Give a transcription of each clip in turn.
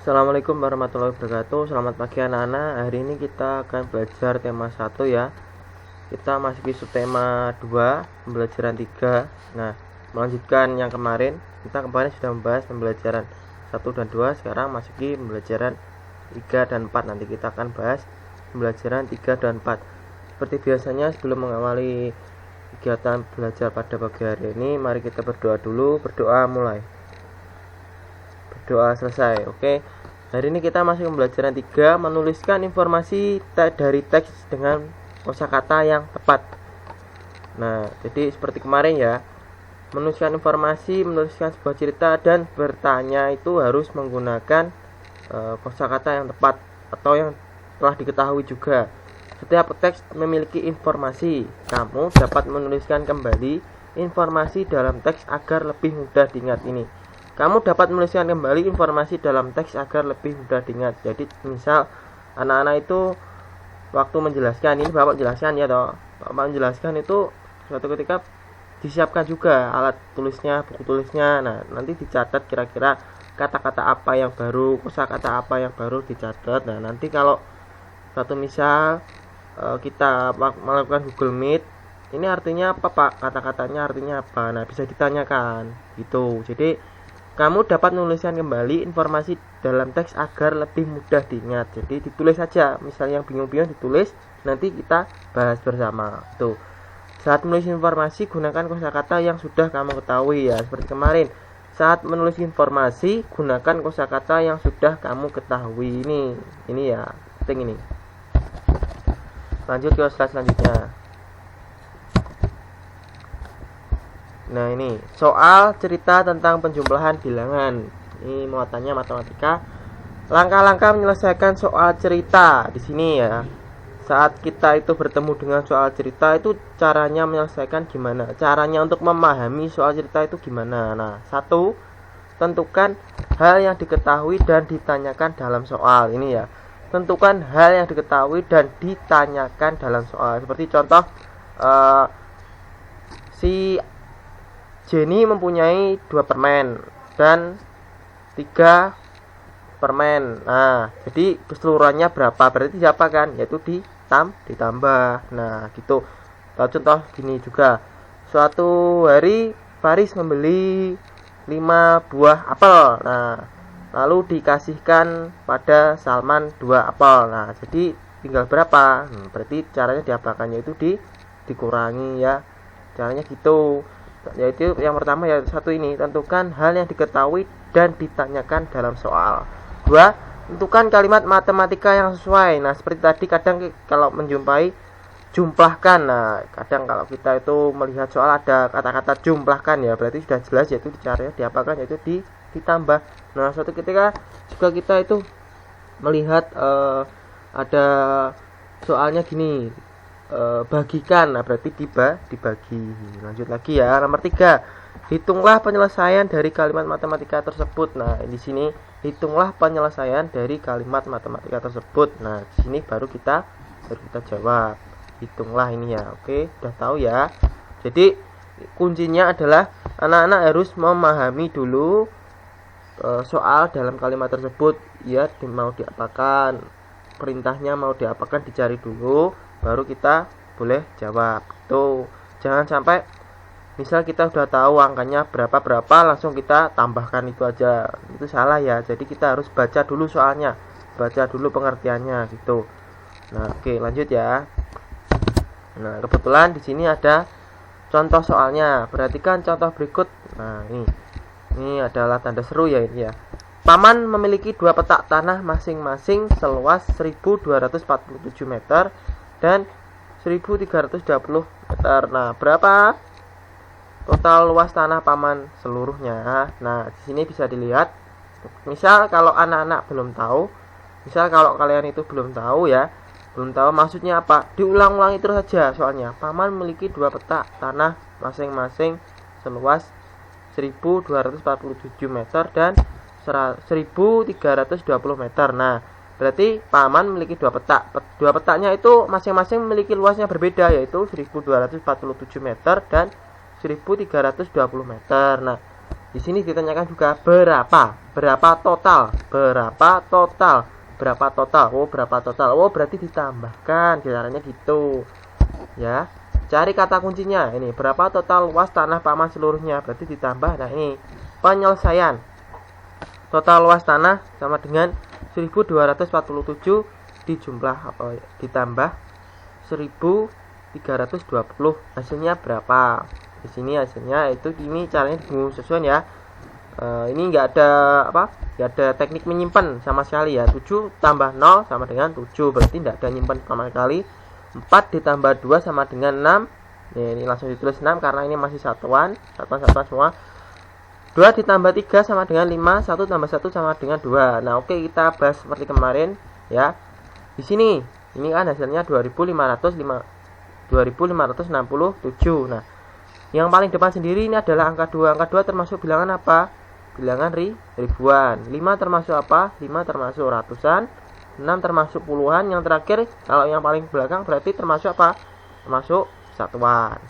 Assalamualaikum warahmatullahi wabarakatuh. Selamat pagi anak-anak. Hari ini kita akan belajar tema 1 ya. Kita masih subtema 2, pembelajaran 3. Nah, melanjutkan yang kemarin. Kita kemarin sudah membahas pembelajaran 1 dan 2. Sekarang masuki pembelajaran 3 dan 4. Nanti kita akan bahas pembelajaran 3 dan 4. Seperti biasanya sebelum mengawali kegiatan belajar pada pagi hari ini, mari kita berdoa dulu. Berdoa mulai. Doa selesai. Oke. Hari ini kita masih pembelajaran 3, menuliskan informasi dari teks dengan kosakata yang tepat. Nah, jadi seperti kemarin ya, menuliskan informasi, menuliskan sebuah cerita dan bertanya itu harus menggunakan kosakata yang tepat atau yang telah diketahui juga. Setiap teks memiliki informasi. Kamu dapat menuliskan kembali informasi dalam teks agar lebih mudah diingat ini. Kamu dapat menuliskan kembali informasi dalam teks agar lebih mudah diingat. Jadi misal anak-anak itu waktu menjelaskan, ini Bapak jelaskan ya toh. Bapak menjelaskan itu suatu ketika disiapkan juga alat tulisnya, buku tulisnya. Nah, nanti dicatat kira-kira kata-kata apa yang baru, kosakata apa yang baru dicatat. Nah, nanti kalau satu misal kita melakukan Google Meet, ini artinya apa Pak? Kata-katanya artinya apa? Nah, bisa ditanyakan gitu. Jadi kamu dapat menuliskan kembali informasi dalam teks agar lebih mudah diingat. Jadi ditulis saja, misalnya yang bingung-bingung ditulis, nanti kita bahas bersama. Tuh. Saat menulis informasi gunakan kosakata yang sudah kamu ketahui ya, seperti kemarin. Saat menulis informasi gunakan kosakata yang sudah kamu ketahui. Ini ya, penting ini. Lanjut ke slide selanjutnya. Nah, ini soal cerita tentang penjumlahan bilangan. Ini muatannya matematika. Langkah-langkah menyelesaikan soal cerita di sini ya. Saat kita itu bertemu dengan soal cerita itu caranya menyelesaikan gimana? Caranya untuk memahami soal cerita itu gimana? Nah, 1. Tentukan hal yang diketahui dan ditanyakan dalam soal. Ini ya. Tentukan hal yang diketahui dan ditanyakan dalam soal. Seperti contoh si Jenny mempunyai 2 permen dan 3 permen. Nah, jadi keseluruhannya berapa? Berarti siapa kan? Yaitu ditambah. Nah, gitu. Contoh gini juga. Suatu hari Faris membeli 5 buah apel. Nah, lalu dikasihkan pada Salman 2 apel. Nah, jadi tinggal berapa? Berarti caranya diapakannya itu dikurangi ya. Caranya gitu. Yaitu yang pertama ya 1 ini, tentukan hal yang diketahui dan ditanyakan dalam soal. 2, tentukan kalimat matematika yang sesuai. Nah, seperti tadi kadang kalau menjumpai jumlahkan. Nah, kadang kalau kita itu melihat soal ada kata-kata jumlahkan ya, berarti sudah jelas yaitu caranya diapakan, yaitu ditambah. Nah, suatu ketika juga kita itu melihat ada soalnya gini, bagikan. Nah, berarti dibagi. Lanjut lagi ya. Nomor 3, hitunglah penyelesaian dari kalimat matematika tersebut. Nah, di sini hitunglah penyelesaian dari kalimat matematika tersebut. Nah, di sini baru kita jawab. Hitunglah ini ya. Oke, sudah tahu ya. Jadi kuncinya adalah anak-anak harus memahami dulu soal dalam kalimat tersebut ya, mau diapakan, perintahnya mau diapakan, dicari dulu baru kita boleh jawab. Tuh, jangan sampai misal kita sudah tahu angkanya berapa langsung kita tambahkan itu aja. Itu salah ya. Jadi kita harus baca dulu soalnya, baca dulu pengertiannya gitu. Nah, oke, lanjut ya. Nah, kebetulan di sini ada contoh soalnya. Perhatikan contoh berikut. Nah, ini adalah tanda seru ya ini ya. Paman memiliki 2 petak tanah masing-masing seluas 1247 meter dan 1320 meter. Nah, berapa total luas tanah Paman seluruhnya? Nah, di sini bisa dilihat. Misal kalau anak-anak belum tahu, misal kalau kalian itu belum tahu ya, belum tahu maksudnya apa, diulang-ulang itu saja soalnya. Paman memiliki 2 petak tanah masing-masing seluas 1247 meter dan 1320 meter. Nah, berarti Paman memiliki 2 petak. 2 petaknya itu masing-masing memiliki luasnya berbeda, yaitu 1247 meter dan 1320 meter. Nah, Di sini ditanyakan juga berapa total. Oh, berapa total. Oh, berarti ditambahkan. Caranya gitu. Ya. Cari kata kuncinya. Ini berapa total luas tanah paman seluruhnya. Berarti ditambah. Nah, ini penyelesaian. Total luas tanah sama dengan 1247 dijumlah apa ditambah 1320. Hasilnya berapa? Di sini hasilnya itu ini caranya sesuai ya. Ini enggak ada teknik menyimpan sama sekali ya. 7 tambah 0 sama dengan 7, berarti enggak ada nyimpan sama sekali. 4 ditambah 2 sama dengan 6. Ini langsung ditulis 6 karena ini masih satuan semua. 2 ditambah 3 sama dengan 5, 1 tambah 1 sama dengan 2. Nah, oke, kita bahas seperti kemarin ya. Di sini ini kan hasilnya 2567. Nah, yang paling depan sendiri ini adalah angka 2. Angka 2 termasuk bilangan apa? Bilangan ribuan. 5 termasuk apa? 5 termasuk ratusan. 6 termasuk puluhan. Yang terakhir kalau yang paling belakang berarti termasuk apa? Termasuk satuan.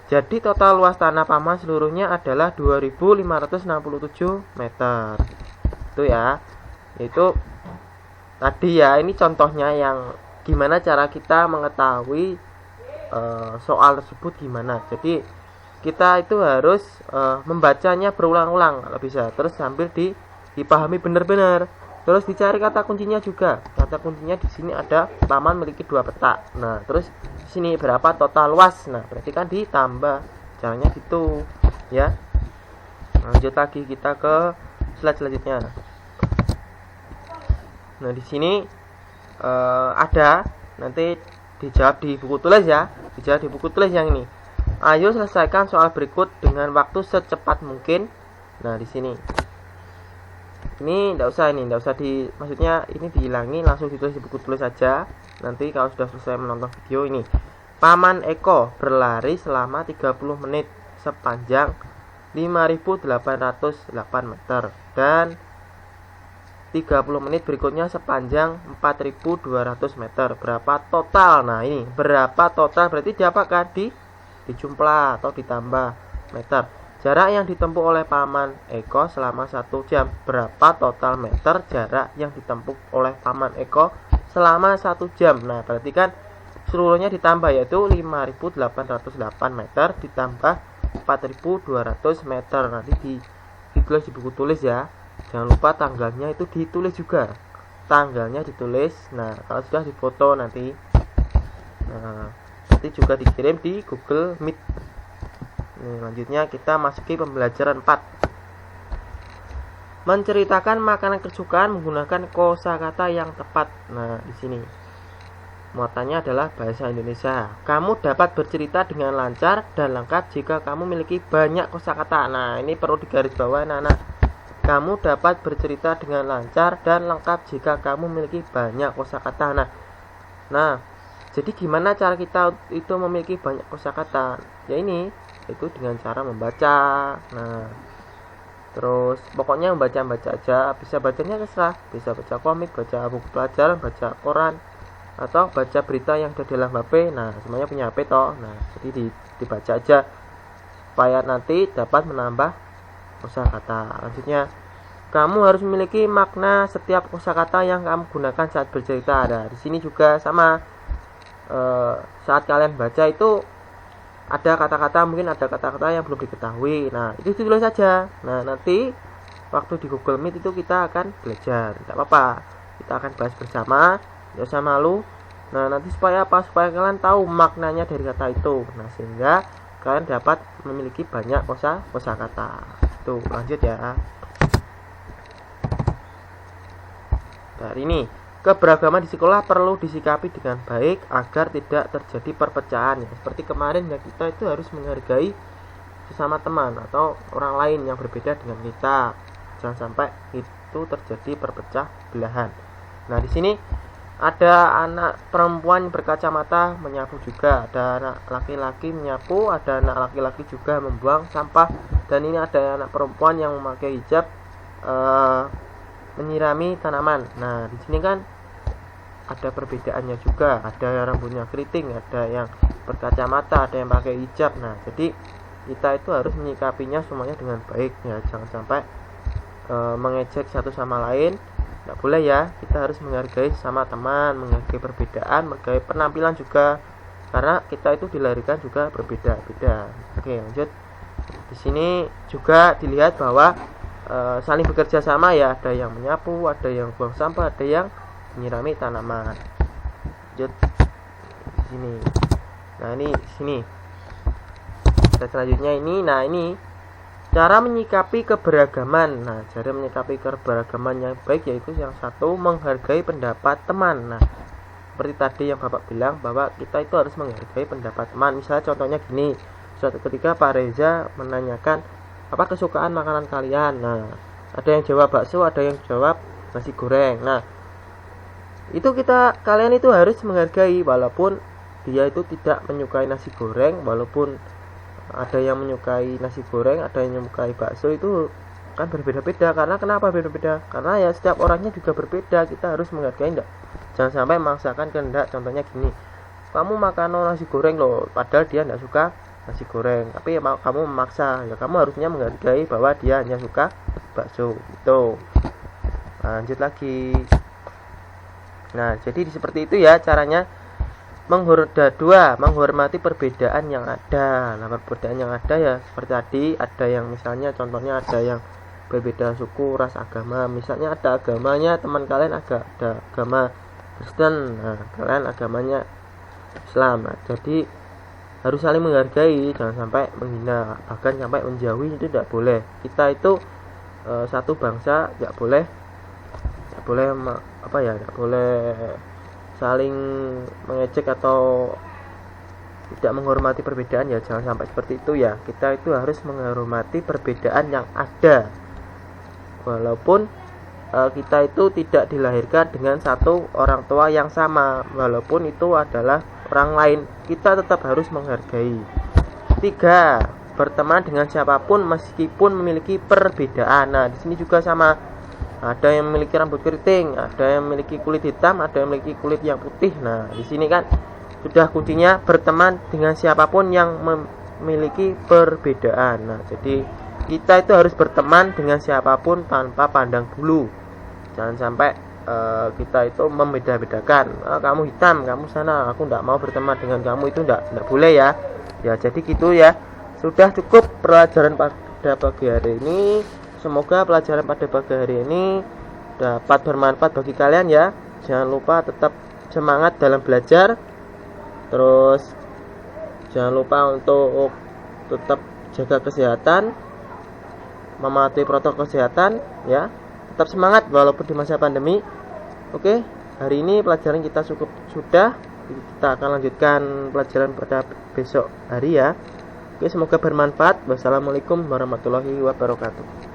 Jadi total luas tanah paman seluruhnya adalah 2567 meter. Itu ya. Itu tadi ya, ini contohnya yang gimana cara kita mengetahui soal tersebut gimana. Jadi kita itu harus membacanya berulang-ulang kalau bisa. Terus sambil dipahami benar-benar. Terus dicari kata kuncinya juga. Kata kuncinya di sini ada paman memiliki 2 petak. Nah, terus di sini berapa total luas. Nah, berarti kan ditambah. Caranya gitu, ya. Lanjut lagi kita ke slide selanjutnya. Nah, di sini ada nanti dijawab di buku tulis ya. Dijawab di buku tulis yang ini. Ayo selesaikan soal berikut dengan waktu secepat mungkin. Nah, di sini. Ini enggak usah maksudnya ini dihilangi, langsung ditulis di buku tulis saja. Nanti kalau sudah selesai menonton video ini. Paman Eko berlari selama 30 menit sepanjang 5.808 meter dan 30 menit berikutnya sepanjang 4.200 meter. Berapa total? Nah, ini berapa total berarti diapakan? Dijumlah atau ditambah meter. Jarak yang ditempuh oleh paman Eko selama 1 jam. Berapa total meter jarak yang ditempuh oleh paman Eko selama 1 jam. Nah, berarti kan seluruhnya ditambah, yaitu 5.808 meter ditambah 4.200 meter. Nanti ditulis di buku tulis ya. Jangan lupa tanggalnya itu ditulis juga. Tanggalnya ditulis. Nah, kalau sudah difoto nanti juga dikirim di Google Meet. Selanjutnya kita masuki pembelajaran 4. Menceritakan makanan kesukaan menggunakan kosakata yang tepat. Nah, di sini muatannya adalah bahasa Indonesia. Kamu dapat bercerita dengan lancar dan lengkap jika kamu memiliki banyak kosakata. Nah, ini perlu digarisbawahi anak-anak. Kamu dapat bercerita dengan lancar dan lengkap jika kamu memiliki banyak kosakata. Nah, jadi gimana cara kita itu memiliki banyak kosakata? Ya ini, itu dengan cara membaca. Nah, terus pokoknya membaca aja. Bisa bacanya terserah, bisa baca komik, baca buku pelajaran, baca koran, atau baca berita yang ada di dalam HP. Nah, semuanya punya HP toh. Nah, jadi dibaca aja supaya nanti dapat menambah kosakata. Lanjutnya, kamu harus memiliki makna setiap kosakata yang kamu gunakan saat bercerita. Nah, di sini juga sama. Saat kalian baca itu ada kata-kata, mungkin ada kata-kata yang belum diketahui. Nah, itu ditulis saja. Nah, nanti waktu di Google Meet itu kita akan belajar. Tidak apa-apa, kita akan bahas bersama. Tidak usah malu. Nah, nanti supaya apa? Supaya kalian tahu maknanya dari kata itu. Nah, sehingga kalian dapat memiliki banyak kosakata. Tuh, lanjut ya. Dari ini, keberagaman di sekolah perlu disikapi dengan baik agar tidak terjadi perpecahan. Ya, seperti kemarin ya, kita itu harus menghargai sesama teman atau orang lain yang berbeda dengan kita. Jangan sampai itu terjadi perpecah belahan. Nah, di sini ada anak perempuan berkacamata menyapu juga, ada anak laki-laki menyapu, ada anak laki-laki juga membuang sampah, dan ini ada anak perempuan yang memakai hijab menyirami tanaman. Nah, di sini kan ada perbedaannya juga, ada yang rambutnya keriting, ada yang berkacamata, ada yang pakai hijab. Nah, jadi kita itu harus menyikapinya semuanya dengan baik ya, jangan sampai mengejek satu sama lain, nggak boleh ya. Kita harus menghargai sama teman, menghargai perbedaan, menghargai penampilan juga, karena kita itu dilahirkan juga berbeda-beda. Oke, lanjut. Di sini juga dilihat bahwa saling bekerja sama ya, ada yang menyapu, ada yang buang sampah, ada yang menyirami tanaman. Lanjut di sini. Nah, ini di sini. Dan selanjutnya ini, nah ini cara menyikapi keberagaman. Nah, cara menyikapi keberagaman yang baik yaitu yang satu, menghargai pendapat teman. Nah, seperti tadi yang Bapak bilang bahwa kita itu harus menghargai pendapat teman. Misalnya contohnya gini, suatu ketika Pak Reza menanyakan apa kesukaan makanan kalian. Nah, ada yang jawab bakso, ada yang jawab nasi goreng. Nah, itu kalian itu harus menghargai, walaupun dia itu tidak menyukai nasi goreng, walaupun ada yang menyukai nasi goreng, ada yang menyukai bakso, itu kan berbeda-beda. Karena kenapa beda-beda? Karena ya setiap orangnya juga berbeda, kita harus menghargai. Enggak, jangan sampai memaksakan kehendak. Contohnya gini, kamu makan nasi goreng loh, padahal dia tidak suka nasi goreng, tapi ya kamu memaksa, ya kamu harusnya menghargai bahwa dia hanya suka bakso itu. Lanjut lagi. Nah, jadi seperti itu ya caranya. Menghormati perbedaan yang ada. Nah, perbedaan yang ada ya seperti tadi, ada yang misalnya contohnya ada yang berbeda suku, ras, agama. Misalnya ada agamanya teman kalian ada agama Kristen, nah kalian agamanya Islam. Nah, jadi harus saling menghargai, jangan sampai menghina, bahkan sampai menjauhi, itu tidak boleh. Kita itu satu bangsa, tidak boleh tidak boleh saling mengejek atau tidak menghormati perbedaan ya, jangan sampai seperti itu ya. Kita itu harus menghormati perbedaan yang ada, walaupun kita itu tidak dilahirkan dengan satu orang tua yang sama, walaupun itu adalah orang lain, kita tetap harus menghargai. 3, berteman dengan siapapun meskipun memiliki perbedaan. Nah, di sini juga sama. Ada yang memiliki rambut keriting, ada yang memiliki kulit hitam, ada yang memiliki kulit yang putih. Nah, di sini kan sudah kuncinya berteman dengan siapapun yang memiliki perbedaan. Nah, jadi kita itu harus berteman dengan siapapun tanpa pandang bulu. Jangan sampai kita itu membeda-bedakan. Kamu hitam, kamu sana, aku tidak mau berteman dengan kamu, itu tidak boleh ya. Ya, jadi gitu ya. Sudah cukup pelajaran pada pagi hari ini. Semoga pelajaran pada pagi hari ini dapat bermanfaat bagi kalian ya. Jangan lupa tetap semangat dalam belajar. Terus jangan lupa untuk tetap jaga kesehatan, mematuhi protokol kesehatan ya. Tetap semangat walaupun di masa pandemi. Oke, hari ini pelajaran kita cukup sudah. Kita akan lanjutkan pelajaran pada besok hari ya. Oke, semoga bermanfaat. Wassalamualaikum warahmatullahi wabarakatuh.